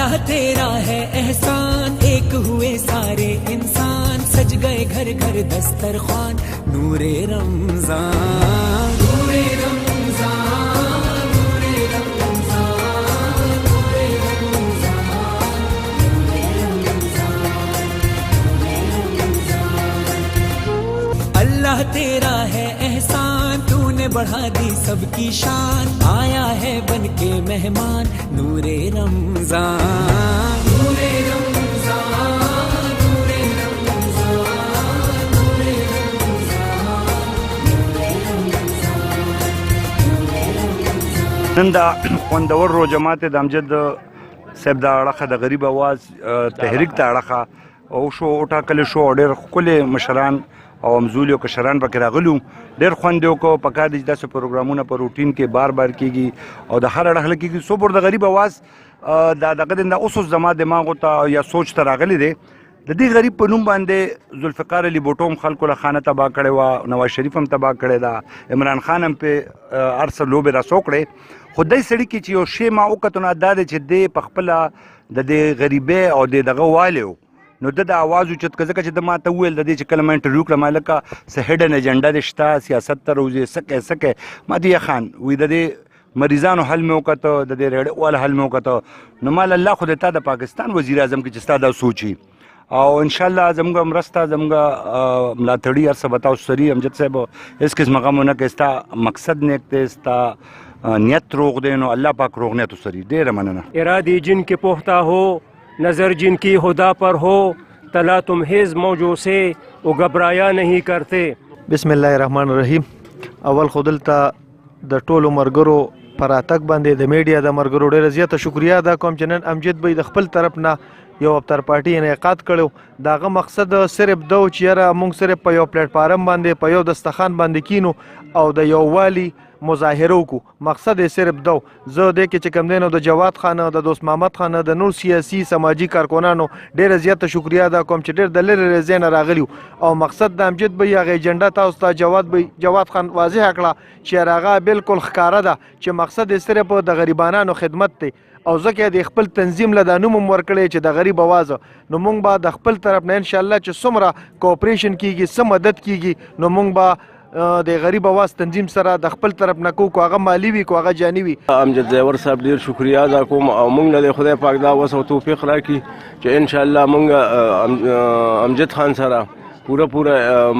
अल्लाह तेरा है एहसान, एक हुए सारे इंसान, सज गए घर घर दस्तरखान, नूरे रमजान, नूरे रमजान, नूरे रमजान, नूरे रमजान, नूरे रमजान। अल्लाह तेरा है एहसान, तूने बढ़ा दी सबकी शान, आया है बन के मेहमान, नूरे रमजान, नूरे रमजान, नूरे रमजान, नूरे रमजान, नूरे रमजान, नूरे रमजान। نن دا خوندور رو جماعت د امجد صاحب دا اړخه د غریب آواز تحریک ته اړخه او شو ټاکل شو ډېر ښکلي مشران او همزولي او کشران پکې راغلي وو. ډېر خوند یې وکړو. پکار دي چې داسې پروګرامونه په روټین کې بار بار کېږي او د هر اړخ له کېږي. څو پورې د غریب آواز دا دغه دا اوس زما دماغو ته یا سوچ ته راغلی دی. د دې غریب په نوم باندې ذوالفقار علي بوټو هم خلکو له خانه تباه کړې وه، نواز شریف هم تباه کړې ده، عمران خان هم پې هر څه لوبې راسو کړې. خو دې سړي کې چې یو شی ما وکتو نو دا دی چې دی په خپله د دې غریبۍ او د دغه والی و نو د آواز اوچت که ځکه چې د ما ته وویل د دې چې کله ما انټرویو کړه ما لکه څه هیډن ایجنډا دې شته سیاست ته روځې څه کوې څه کوې ما ته خان وي د دې مریضانو حل مې وکړه د دې ریډیوال حل مې وکړه نو ما الله خو د تا د پاکستان وزیر اعظم کې چې ستا دا سوچي او انشاءالله زموږ مرسته زموږ ملاتړي هر څه به تاسو سري امجد صاحب هېڅ قسمه غم ونه کوې ستا مقصد نیک دی ستا نیت روغ دی نو الله پاک روغ نیت سری. ډېره مننه. ارادی جن کے پختہ ہو نظر جن کی خدا پر ہو تلا تم حز موجوں سے وہ گھبرایا نہیں کرتے. بسم الله الرحمن الرحیم. اول خودلته د ټولو مرګرو پر اتک باندې د میډیا د مرګرو ډېره زیاته شکریا ادا کوم چې نن امجد به د خپل طرف نه یو افطار پارټي انعقاد کړو. داغه مقصد صرف دو چې یاره موږ صرف په یو پلیټ فارم باندې په یو دسترخوان باندې کینو او د یووالي مظاهره وکړو. مقصد یې صرف دو. زه دې کې چې کوم دی نو د جواد خانه د دوست محمد خانه د نور سیاسی سماجی کارکنانو ډېره زیاته شکریا ادا کوم چې ډېر د لرې ځای نه راغلي او مقصد د امجد به هغه ایجنډا تاسو ته جواد خان واضح کړه چې هغه بالکل ښکاره ده چې مقصد یې صرف د غریبانو خدمت دی او ځکه د خپل تنظیم له دا نوم هم ورکړی چې د غریب آواز نو موږ به د خپل طرف نه انشاءالله چې څومره کوپریشن کیږي څه مدد کیږي نو موږ به د غریب آواز تنظیم سره د خپل طرف نه کو هغه مالی وي کو هغه جانی وي. امجد زیور صاحب ډیر شکریا ادا کوم او موږ له خدای پاک دا وس او توفیق راکړي چې ان شاء الله موږ امجد خان سره پورا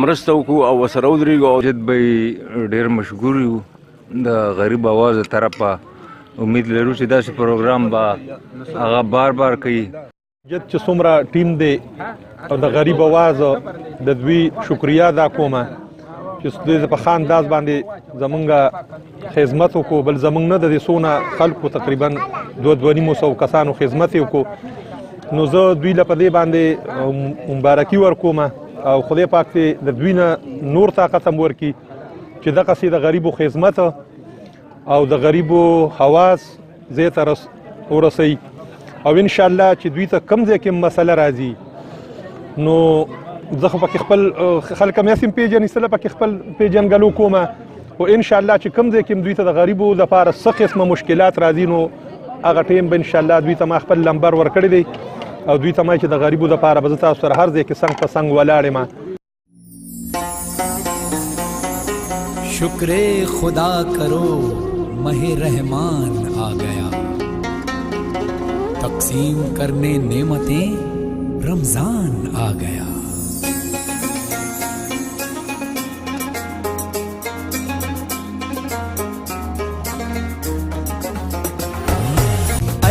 مرسته وکړو او سره ودرېږو. امجد به ډیر مشکور یو د غریب آواز طرفه. امید لرو چې داسې پروګرام به هغه بار بار کوي. امجد چې څومره ټیم دی او د غریب آواز د دوی شکریا ادا کوم چې دوی په ښه انداز باندې زمونږ خدمت وکړو. بل زمونږ نه د دې څونه خلکو تقریبا 200 کسانو خدمت یې وکړو نو زه دوی له په دې باندې مبارکي ورکوم او خدای پاک دې د دوی نه نور طاقت هم ورکړي چې دغسې د غریبو خدمت او د غریبو حواس ځای ته ورسوي او انشاءالله چې دوی ته کوم ځای کې مسله راځي نو زه خو پکې خپل خلک هم یاسم پیژني سله پکې خپل پیژنګلو کومه او انشاءالله چې کوم ځای کې دوی ته د غریبو لپاره څه قسمه مشکلات راځي نو هغه ټیم به انشاءالله دوی ته ما خپل نمبر ورکړی دی او دوی ته ما چې د غریبو لپاره به زه تاسو سره هر ځای کې څنګ په څنګ ولاړ یم. शुक्र खुदा करो मह रहमान आ गया, तकसीम करने नेमतें रमजान आ गया.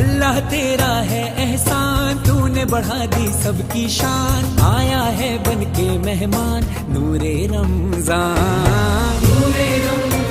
अल्लाह तेरा है एहसान, तूने बढ़ा दी सबकी शान, आया है बन के मेहमान, नूरे रमजान, नूरे रमजान.